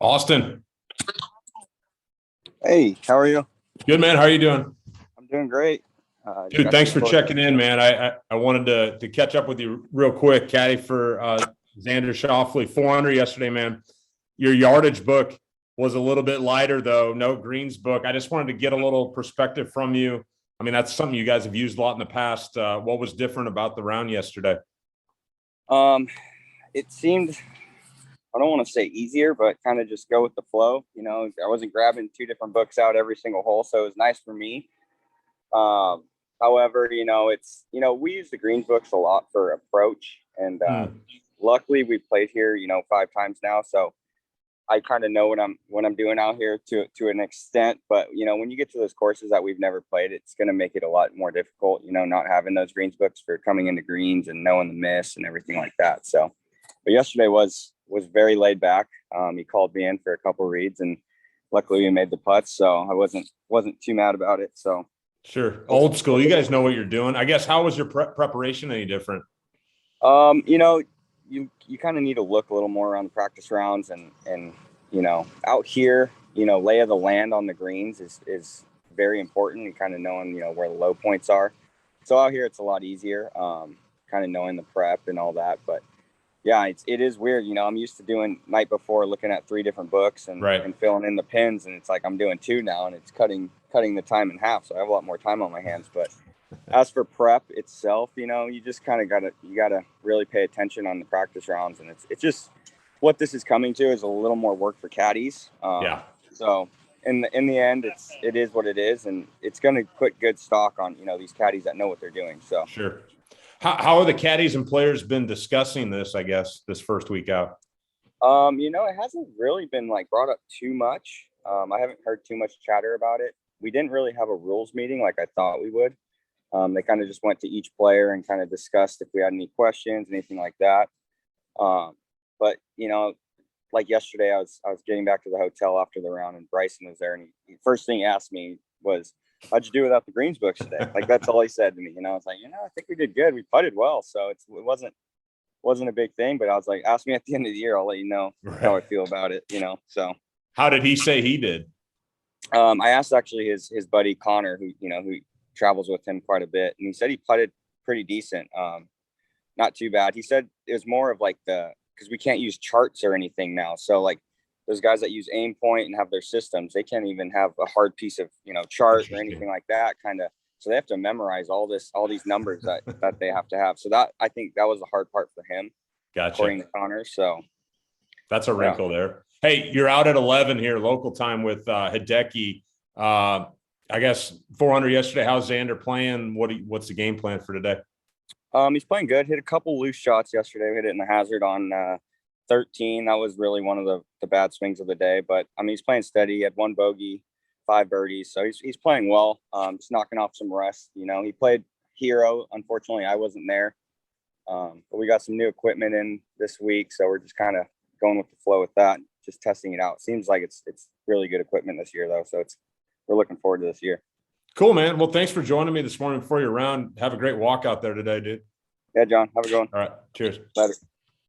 Austin. Hey, how are you? Good, man. How are you doing? I'm doing great. Dude, thanks for checking in, man. I wanted to catch up with you real quick. Caddie for Xander Schauffele, 400 yesterday, man. Your yardage book was a little bit lighter, though. No greens book. I just wanted to get a little perspective from you. I mean, that's something you guys have used a lot in the past. What was different about the round yesterday? It seemed, I don't want to say easier, but kind of just go with the flow. You know, I wasn't grabbing two different books out every single hole, so it was nice for me. However, we use the greens books a lot for approach, and luckily we played here, 5 times now, so I kind of know what I'm doing out here to an extent. But when you get to those courses that we've never played, it's going to make it a lot more difficult. Not having those greens books for coming into greens and knowing the miss and everything like that. So, but yesterday was very laid back. He called me in for a couple reads, and luckily we made the putts, so I wasn't too mad about it. So. Sure. Old school. You guys know what you're doing. I guess, how was your preparation any different? You kind of need to look a little more around the practice rounds and out here, lay of the land on the greens is very important, and kind of knowing, where the low points are. So out here, it's a lot easier, kind of knowing the prep and all that. But yeah, it is weird. I'm used to doing night before, looking at 3 different books and filling in the pins. And it's like, I'm doing 2 now, and it's cutting the time in half. So I have a lot more time on my hands. But as for prep itself, you just kind of gotta really pay attention on the practice rounds. And it's just what this is coming to is a little more work for caddies. So in the end, it is what it is. And it's going to put good stock on, these caddies that know what they're doing. So sure. How are the caddies and players been discussing this, I guess, this first week out? It hasn't really been brought up too much. I haven't heard too much chatter about it. We didn't really have a rules meeting like I thought we would. They kind of just went to each player and kind of discussed if we had any questions, anything like that. But like yesterday, I was getting back to the hotel after the round, and Bryson was there, and the first thing he asked me was, "How'd you do without the greens books today?" That's all he said to me. I was like, I think we did good. We putted well, so it wasn't a big thing. But I was like, ask me at the end of the year, I'll let you know how I feel about it. So how did he say he did? I asked actually his buddy Connor, who travels with him quite a bit, and he said he putted pretty decent. Not too bad. He said it was more of because we can't use charts or anything now. So those guys that use aim point and have their systems, they can't even have a hard piece of, chart or anything like that so they have to memorize all these numbers that they have to have. So that, I think that was the hard part for him. Gotcha. According to Connor. So that's a wrinkle there. Hey, you're out at 11 here, local time with Hideki. I guess 400 yesterday. How's Xander playing? What's the game plan for today? He's playing good. Hit a couple loose shots yesterday. We hit it in the hazard on 13. That was really one of the bad swings of the day. But he's playing steady. He had 1 bogey, 5 birdies, so he's playing well. Just knocking off some rust. He played Hero. Unfortunately, I wasn't there. But we got some new equipment in this week, so we're just kind of going with the flow with that, just testing it out. Seems like it's really good equipment this year, though. So we're looking forward to this year. Cool, man. Well, thanks for joining me this morning before your round. Have a great walk out there today, dude. Yeah, John. Have a good one. All right. Cheers. Later.